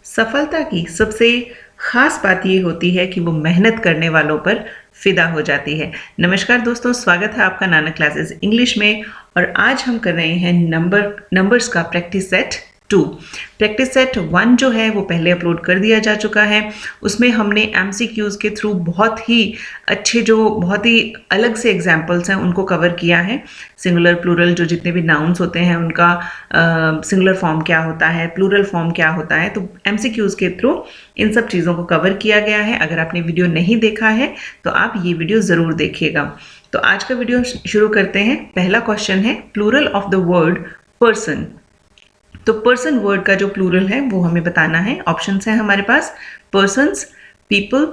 सफलता की सबसे खास बात ये होती है कि वो मेहनत करने वालों पर फिदा हो जाती है। नमस्कार दोस्तों, स्वागत है आपका नाना क्लासेस इंग्लिश में। और आज हम कर रहे हैं नंबर्स का प्रैक्टिस सेट 2। प्रैक्टिस सेट 1 जो है वो पहले अपलोड कर दिया जा चुका है। उसमें हमने MCQs के थ्रू बहुत ही अच्छे, जो बहुत ही अलग से एग्जाम्पल्स हैं उनको कवर किया है। सिंगुलर प्लूरल जो जितने भी नाउन्स होते हैं उनका सिंगुलर फॉर्म क्या होता है, प्लूरल फॉर्म क्या होता है, तो MCQs के थ्रू इन सब चीज़ों को कवर किया गया है। अगर आपने वीडियो नहीं देखा है तो आप ये वीडियो ज़रूर देखिएगा। तो आज का वीडियो शुरू करते हैं। पहला क्वेश्चन है plural of the word person. तो पर्सन वर्ड का जो प्लूरल है वो हमें बताना है। ऑप्शंस हैं हमारे पास persons, people,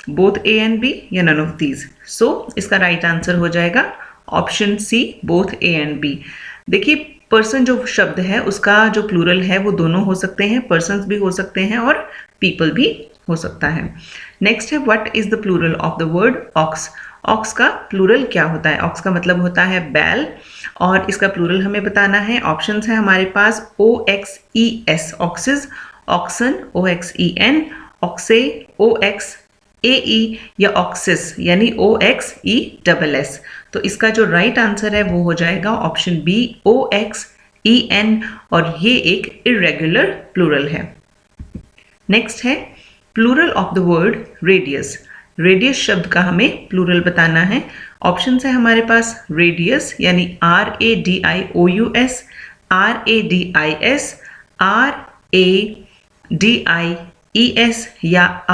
both A and B या नन ऑफ दीज। सो इसका राइट आंसर हो जाएगा option C, both A and B. देखिए, पर्सन जो शब्द है उसका जो प्लूरल है वो दोनों हो सकते हैं, पर्सन्स भी हो सकते हैं और पीपल भी हो सकता है। नेक्स्ट है what is the plural of the word ox. Ox का प्लूरल क्या होता है? ऑक्स का मतलब होता है बैल, और इसका प्लूरल हमें बताना है। ऑप्शंस है हमारे पास OXES, oxes, oxen, OXEN, oxae, OXAE या ऑक्सिस यानी OXESS। तो इसका जो राइट आंसर है वो हो जाएगा ऑप्शन बी, OXEN, और ये एक इर्रेगुलर प्लूरल है। नेक्स्ट है plural of the word radius. Radius शब्द का हमें प्लूरल बताना है। ऑप्शन है हमारे पास रेडियस यानी RADIOUS, RADIS, RADIES या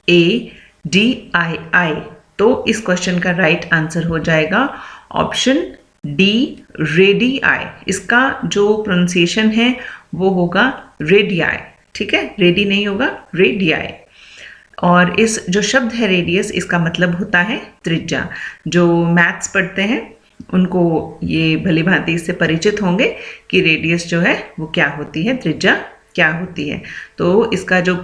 RADII। तो इस क्वेश्चन का राइट आंसर हो जाएगा ऑप्शन डी, रेडियाई। इसका जो प्रोनाउंसिएशन है वो होगा रेडियाई, ठीक है, रेडी नहीं होगा, रेडियाई। और इस जो शब्द है रेडियस, इसका मतलब होता है त्रिज्या। जो मैथ्स पढ़ते हैं उनको ये भली भांति इससे परिचित होंगे कि रेडियस जो है वो क्या होती है, त्रिज्या क्या होती है। तो इसका जो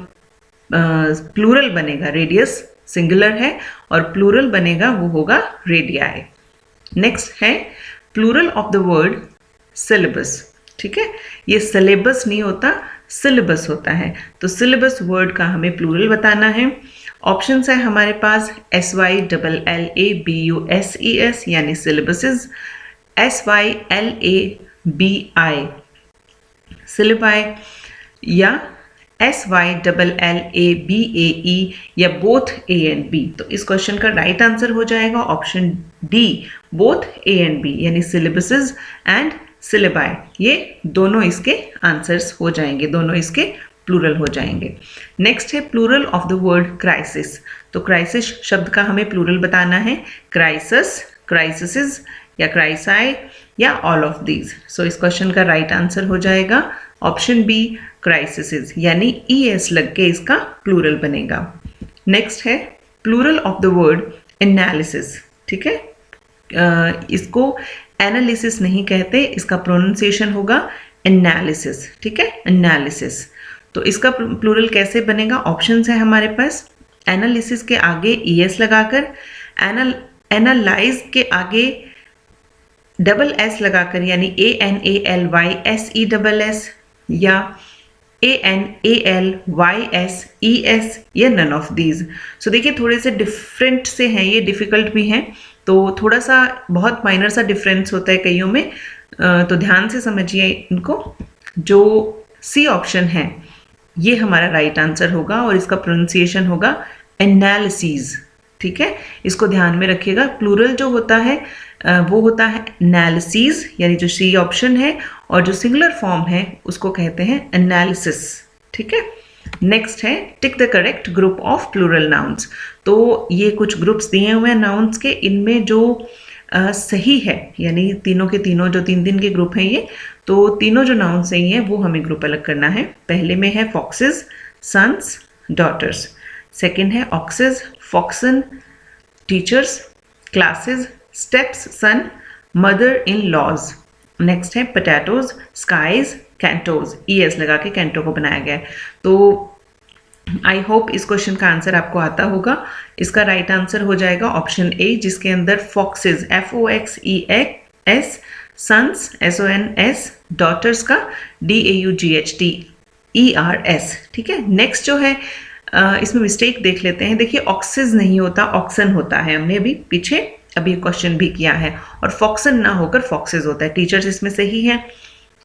प्लूरल बनेगा, रेडियस सिंगुलर है और प्लूरल बनेगा वो होगा रेडियाई। नेक्स्ट है plural of the word syllabus. ठीक है, ये सिलेबस नहीं होता, सिलेबस होता है। तो सिलेबस वर्ड का हमें प्लूरल बताना है। ऑप्शंस है हमारे पास SYLLABUSES यानी सिलेबसेस, SYLABI सिलेबाई या SYLLABAE या बोथ A एंड B। तो इस क्वेश्चन का राइट आंसर हो जाएगा option D, both A and B यानी सिलेबसेस एंड सिलेबाई। ये दोनों इसके आंसर्स हो जाएंगे, दोनों इसके प्लूरल हो जाएंगे। नेक्स्ट है plural of the word crisis. तो क्राइसिस शब्द का हमें प्लूरल बताना है। क्राइसिस, क्राइसिस या क्राइसाई या ऑल ऑफ दीज। सो इस क्वेश्चन का राइट आंसर हो जाएगा ऑप्शन बी, क्राइसिस यानी ES लग के इसका प्लूरल बनेगा। नेक्स्ट है plural of the word analysis. ठीक है, इसको एनालिसिस नहीं कहते, इसका प्रोनाउंसिएशन होगा एनालिसिस। ठीक है, एनालिसिस। तो इसका प्लूरल कैसे बनेगा? ऑप्शंस है हमारे पास एनालिसिस के आगे ES लगाकर, एनालाइज के आगे SS लगाकर यानी ANALYSESS या ANALYSES या नन ऑफ दीज। सो देखिए, थोड़े से डिफरेंट से हैं, ये डिफिकल्ट भी हैं, तो थोड़ा सा बहुत माइनर सा डिफरेंस होता है कईयों में, तो ध्यान से समझिए इनको। जो सी ऑप्शन है ये हमारा राइट आंसर होगा और इसका प्रोनाउंसिएशन होगा एनालिसिस। ठीक है, इसको ध्यान में रखिएगा। प्लूरल जो होता है वो होता है एनालिसिस यानी जो सी ऑप्शन है, और जो सिंगुलर फॉर्म है उसको कहते हैं एनालिसिस। ठीक है, नेक्स्ट है tick the correct group of plural nouns. तो ये कुछ ग्रुप्स दिए हुए हैं नाउन्स के, इनमें जो सही है यानी तीनों के तीनों जो 3 के ग्रुप हैं ये, तो तीनों जो नाउन सही हैं वो हमें ग्रुप अलग करना है। पहले में है फॉक्सेस, सन्स, डॉटर्स। सेकेंड है oxes, foxen, teachers, classes, steps, son, mother in laws. Next है पोटैटोज, स्काइज, कैंटोज। ES लगा के कैंटो को बनाया गया है। तो आई होप इस क्वेश्चन का आंसर आपको आता होगा। इसका राइट आंसर हो जाएगा ऑप्शन ए, जिसके अंदर foxes FOXES, sons SONS, daughters का DAUGHT ERS, ठीक है। नेक्स्ट जो है इसमें मिस्टेक देख लेते हैं। देखिए ऑक्सिस नहीं होता, ऑक्सन होता है। हमने अभी पीछे अभी क्वेश्चन भी किया है, और फॉक्सन ना होकर फॉक्सेस होता है। टीचर्स इसमें सही है।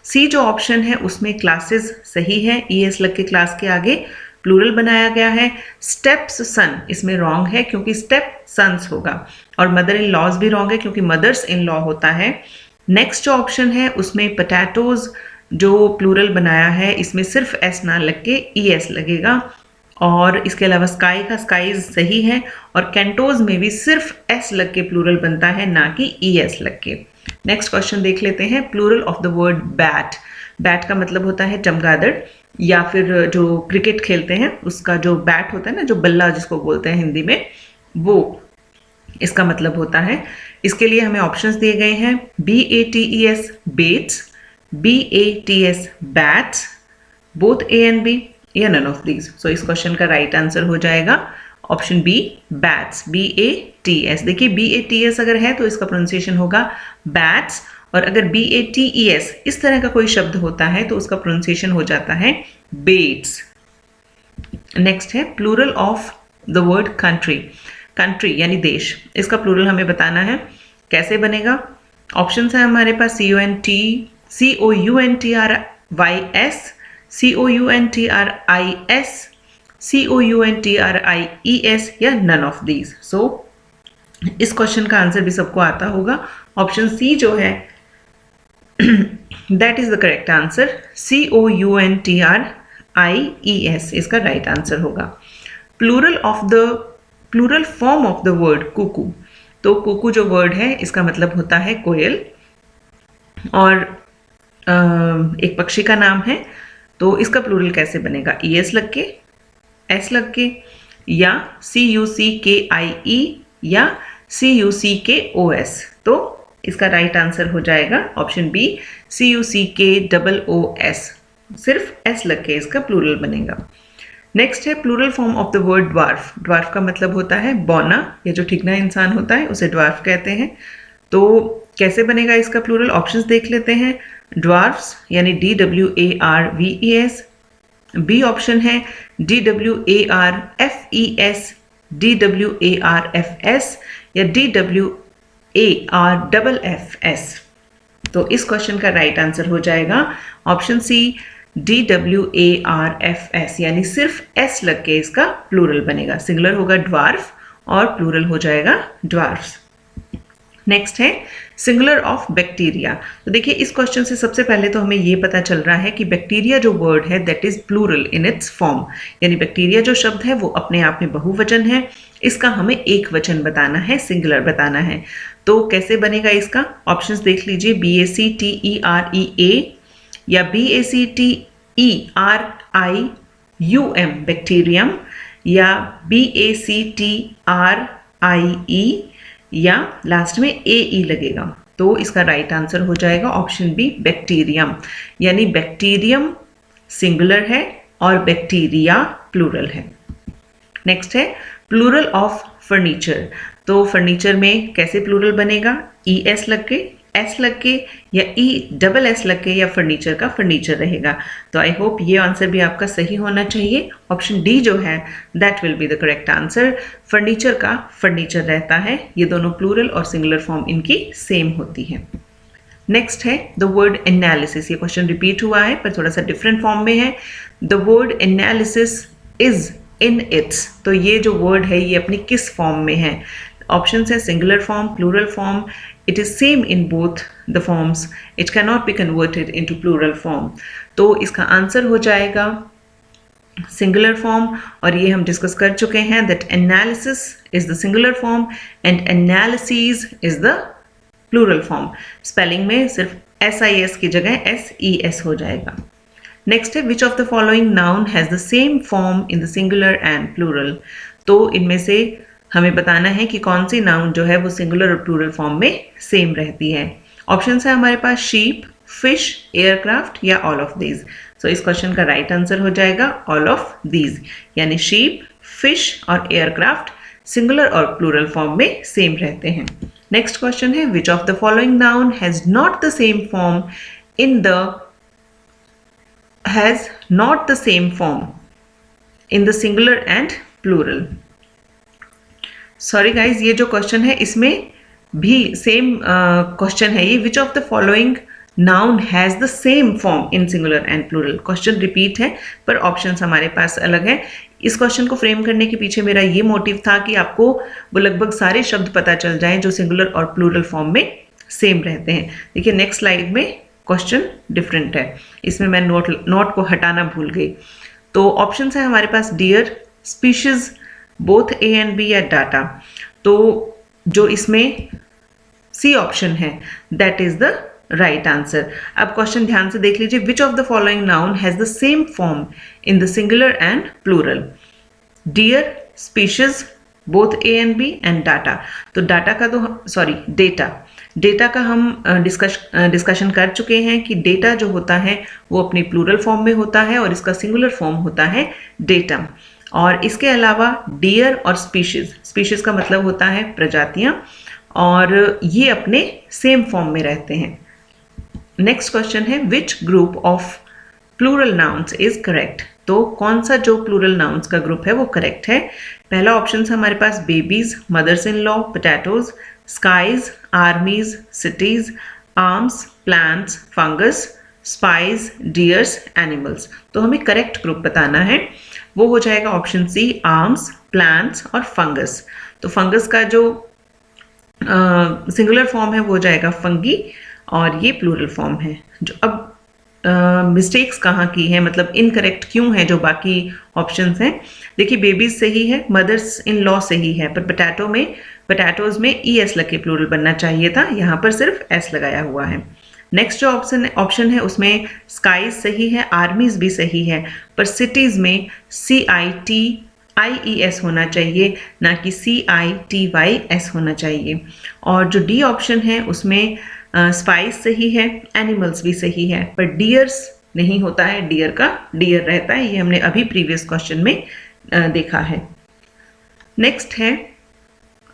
सी जो ऑप्शन है उसमें क्लासेस सही है, ES लग के क्लास के आगे प्लूरल बनाया गया है। स्टेप्स सन इसमें रॉन्ग है क्योंकि स्टेप सन्स होगा, और मदर इन लॉज भी रॉन्ग है क्योंकि मदर्स इन लॉ होता है। नेक्स्ट जो ऑप्शन है उसमें पोटैटोज जो प्लूरल बनाया है इसमें सिर्फ एस ना लग के ES लगेगा, और इसके अलावा स्काई का स्काईज सही है, और कैंटोज में भी सिर्फ एस लग के प्लूरल बनता है, ना कि ES लग के। नेक्स्ट क्वेश्चन देख लेते हैं। Plural of the word bat. Bat का मतलब होता है चमगादड़, या फिर जो क्रिकेट खेलते हैं उसका जो बैट होता है ना, जो बल्ला जिसको बोलते हैं हिंदी में, वो इसका मतलब होता है। इसके लिए हमें ऑप्शंस दिए गए हैं BATES bates, BATS bats, both A and B, या नन ऑफ दीज। सो इस क्वेश्चन का राइट आंसर हो जाएगा ऑप्शन बी, बैट्स, BATS। देखिए BATS अगर है तो इसका प्रोनाउंसिएशन होगा बैट्स, और अगर BATES इस तरह का कोई शब्द होता है तो उसका प्रोनाउंसिएशन हो जाता है बेट्स। नेक्स्ट है plural of the word country. Country यानी देश, इसका प्लूरल हमें बताना है। कैसे बनेगा? ऑप्शंस है हमारे पास COUNTRYS, COUNTRIS, COUNTRIES, या नन ऑफ दीज। सो इस क्वेश्चन का आंसर भी सबको आता होगा। ऑप्शन सी जो है that is the correct answer, COUNTRIES इसका राइट आंसर होगा। Plural form of the word cuckoo. तो कुकू जो वर्ड है इसका मतलब होता है कोयल, और एक पक्षी का नाम है। तो इसका प्लूरल कैसे बनेगा? ES लग के, S लग के, या CUCKIE, या CUCKOS। तो इसका राइट आंसर हो जाएगा ऑप्शन बी, CUCKOOS। सिर्फ S लग के इसका प्लूरल बनेगा। नेक्स्ट है plural form of the word dwarf. Dwarf का मतलब होता है बौना, या जो ठिगना इंसान होता है उसे ड्वार्फ कहते हैं। तो कैसे बनेगा इसका प्लूरल? ऑप्शंस देख लेते हैं। ड्वार्फ्स यानी DWARVES, बी ऑप्शन है DWARFES, DWARFS, या DWARFFS। तो इस क्वेश्चन का राइट आंसर हो जाएगा ऑप्शन सी, DWARFS, यानी सिर्फ S लग के इसका प्लूरल बनेगा। सिंगुलर होगा ड्वार्फ और प्लूरल हो जाएगा ड्वार्फ्स। नेक्स्ट है सिंगुलर ऑफ बैक्टीरिया। तो देखिए इस क्वेश्चन से सबसे पहले तो हमें ये पता चल रहा है कि बैक्टीरिया जो वर्ड है that is plural in its form, यानी बैक्टीरिया जो शब्द है वो अपने आप में बहुवचन है। इसका हमें एक वचन बताना है, सिंगुलर बताना है। तो कैसे बनेगा इसका? ऑप्शंस देख लीजिए, BACTEREA, या BACTERIUM बैक्टीरियम, या BACTRIE, या लास्ट में AE लगेगा। तो इसका राइट आंसर हो जाएगा ऑप्शन बी, बैक्टीरियम। यानी बैक्टीरियम सिंगुलर है और बैक्टीरिया प्लूरल है। नेक्स्ट है प्लूरल ऑफ फर्नीचर। तो फर्नीचर में कैसे प्लूरल बनेगा? ES लग के, S लग के, या ESS लग के, या फर्नीचर का फर्नीचर रहेगा। तो आई होप ये आंसर भी आपका सही होना चाहिए। ऑप्शन डी जो है that will be the correct answer. Furniture का फर्नीचर रहता है। ये दोनों प्लूरल और सिंगुलर फॉर्म इनकी सेम होती है। नेक्स्ट है द वर्ड एनालिसिस। ये क्वेश्चन रिपीट हुआ है पर थोड़ा सा डिफरेंट फॉर्म में है। The word analysis is in its. तो ये जो वर्ड है ये अपनी किस फॉर्म में है? ऑप्शन है singular form, plural form. It is same in both the forms. It cannot be converted into plural form. तो इसका आंसर हो जाएगा सिंगुलर फॉर्म, और ये हम डिस्कस कर चुके हैं that analysis is the singular form and analyses is the plural form. Spelling में सिर्फ SIS की जगह SES हो जाएगा। नेक्स्ट है which of the following noun has the same form in the singular and plural. तो इनमें से हमें बताना है कि कौन सी नाउन जो है वो सिंगुलर और प्लूरल फॉर्म में सेम रहती है। ऑप्शंस है हमारे पास शीप, फिश, एयरक्राफ्ट, या ऑल ऑफ दीज। सो इस क्वेश्चन का राइट आंसर हो जाएगा ऑल ऑफ दीज, यानी शीप, फिश और एयरक्राफ्ट सिंगुलर और प्लूरल फॉर्म में सेम रहते हैं। नेक्स्ट क्वेश्चन है which of the following noun has not the same form in the has not the same form in the singular and plural. Sorry guys, ये जो question है इसमें भी सेम क्वेश्चन है ये। Which of the following noun has the same form in singular and plural. Question repeat है पर options हमारे पास अलग है। इस क्वेश्चन को फ्रेम करने के पीछे मेरा ये मोटिव था कि आपको वो लगभग सारे शब्द पता चल जाएं जो सिंगुलर और प्लूरल फॉर्म में सेम रहते हैं। देखिए नेक्स्ट स्लाइड में क्वेश्चन डिफरेंट है, इसमें मैं नोट को हटाना भूल गई। तो ऑप्शन है हमारे पास deer, species, both A and B या डाटा। तो जो इसमें सी ऑप्शन है that is the right answer. अब क्वेश्चन ध्यान से देख लीजिए। Which of the following noun has the same form in the singular and plural. Deer, species, both A and B and data. तो डाटा का तो sorry data का हम डिस्कशन कर चुके हैं कि डेटा जो होता है वो अपनी प्लूरल फॉर्म में होता है और इसका सिंगुलर फॉर्म होता है डेटम। और इसके अलावा डियर और स्पीशीज का मतलब होता है प्रजातियां, और ये अपने सेम फॉर्म में रहते हैं। नेक्स्ट क्वेश्चन है which group of plural nouns is correct. तो कौन सा जो प्लूरल नाउन्स का ग्रुप है वो करेक्ट है। पहला ऑप्शन है हमारे पास babies, mothers in law, potatoes, skies, armies, cities, arms, plants, fungus, spice, deers, animals. तो हमें करेक्ट ग्रुप बताना है, वो हो जाएगा ऑप्शन सी आर्म्स, प्लांट्स और फंगस। तो फंगस का जो सिंगुलर फॉर्म है वो हो जाएगा फंगी और ये प्लूरल फॉर्म है। जो अब मिस्टेक्स कहाँ की है, मतलब इनकरेक्ट क्यों है जो बाकी ऑप्शंस हैं। देखिए बेबीज सही है, मदर्स इन लॉ सही है, पर पोटैटोज में ई एस लग के प्लूरल बनना चाहिए था, यहाँ पर सिर्फ एस लगाया हुआ है। नेक्स्ट जो ऑप्शन है उसमें स्काईज सही है, आर्मीज भी सही है, पर सिटीज में CITIES होना चाहिए, ना कि CITYS होना चाहिए। और जो डी ऑप्शन है उसमें स्पाइस सही है, एनिमल्स भी सही है, पर डियर्स नहीं होता है, डियर का डियर रहता है। ये हमने अभी प्रीवियस क्वेश्चन में देखा है। नेक्स्ट है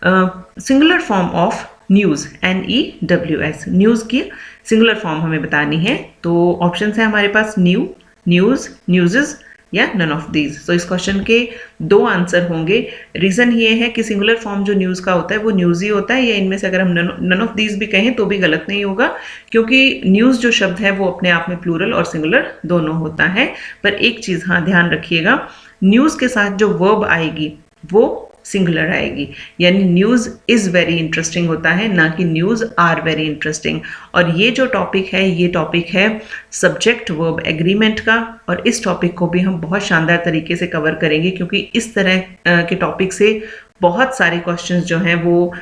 singular form of news, NEWS। News की सिंगुलर फॉर्म हमें बतानी है। तो ऑप्शन है हमारे पास न्यू, न्यूज़, न्यूज़ेस या नन ऑफ दीज। तो इस क्वेश्चन के दो आंसर होंगे। रीज़न ये है कि सिंगुलर फॉर्म जो न्यूज़ का होता है वो न्यूज़ ही होता है, या इनमें से अगर हम नन ऑफ दीज भी कहें तो भी गलत नहीं होगा, क्योंकि न्यूज़ जो शब्द है वो अपने आप में प्लूरल और सिंगुलर दोनों होता है। पर एक चीज़ हाँ ध्यान रखिएगा, न्यूज़ के साथ जो वर्ब आएगी वो सिंगुलर आएगी, यानी न्यूज़ इज़ वेरी इंटरेस्टिंग होता है, ना कि न्यूज़ आर वेरी इंटरेस्टिंग। और ये जो टॉपिक है ये टॉपिक है सब्जेक्ट वर्ब एग्रीमेंट का, और इस टॉपिक को भी हम बहुत शानदार तरीके से कवर करेंगे, क्योंकि इस तरह के टॉपिक से बहुत सारे क्वेश्चंस जो हैं वो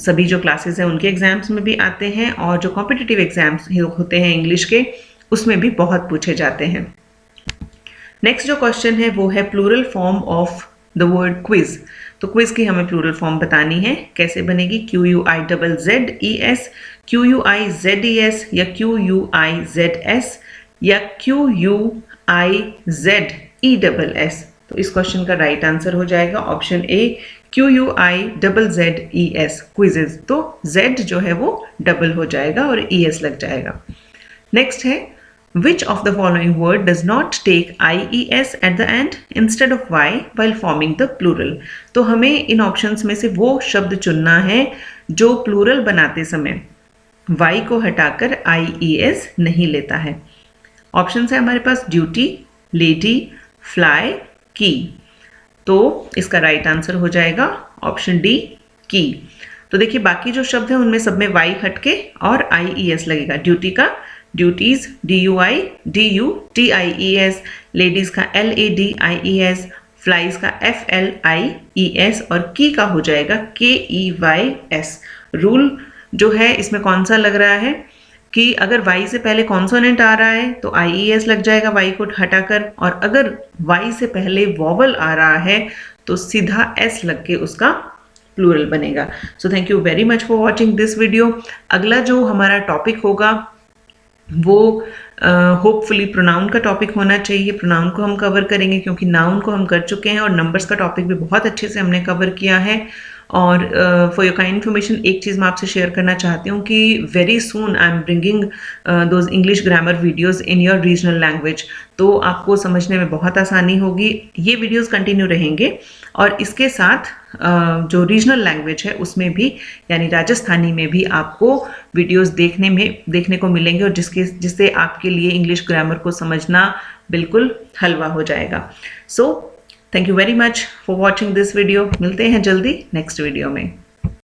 सभी जो क्लासेस हैं उनके एग्जाम्स में भी आते हैं, और जो कॉम्पिटिटिव एग्जाम्स होते हैं इंग्लिश के उसमें भी बहुत पूछे जाते हैं। नेक्स्ट जो क्वेश्चन है वो है plural form of the word quiz. तो क्विज की हमें प्लूरल फॉर्म बतानी है, कैसे बनेगी? QUIZZES, QUIZES या QUIZS या QUIZES। तो इस क्वेश्चन का राइट आंसर हो जाएगा ऑप्शन ए QUIZZES, क्विजेज। तो Z जो है वो डबल हो जाएगा और ES लग जाएगा। नेक्स्ट है Which of the following word does not take IES at the end instead of Y while forming the plural? तो हमें इन ऑप्शंस में से वो शब्द चुनना है जो प्लूरल बनाते समय Y को हटाकर IES नहीं लेता है। ऑप्शंस है हमारे पास ड्यूटी, लेडी, फ्लाई, की। तो इसका राइट आंसर हो जाएगा ऑप्शन डी, की। तो देखिए बाकी जो शब्द हैं उनमें सब में Y हटके और IES लगेगा। ड्यूटी का ड्यूटीज, DUTIES, लेडीज का LADIES, फ्लाइज का FLIES और की का हो जाएगा KEYS। रूल जो है इसमें कौन सा लग रहा है कि अगर Y से पहले कॉन्सोनेंट आ रहा है तो IES लग जाएगा Y को हटाकर, और अगर Y से पहले वॉवल आ रहा है तो सीधा S लग के उसका प्लूरल बनेगा। So thank you very much for watching this video. अगला जो हमारा टॉपिक होगा वो होपफुली प्रोनाउन का टॉपिक होना चाहिए। प्रोनाउन को हम कवर करेंगे क्योंकि नाउन को हम कर चुके हैं और नंबर्स का टॉपिक भी बहुत अच्छे से हमने कवर किया है। और फॉर योर काइंड इन्फॉर्मेशन एक चीज़ मैं आपसे शेयर करना चाहती हूँ कि very soon I am bringing those English grammar videos in your regional language, तो आपको समझने में बहुत आसानी होगी। ये वीडियोज़ कंटिन्यू रहेंगे और इसके साथ जो रीजनल लैंग्वेज है उसमें भी यानी राजस्थानी में भी आपको वीडियोस देखने को मिलेंगे और जिससे आपके लिए इंग्लिश ग्रामर को समझना बिल्कुल हलवा हो जाएगा। So thank you very much for watching this video. मिलते हैं जल्दी नेक्स्ट वीडियो में।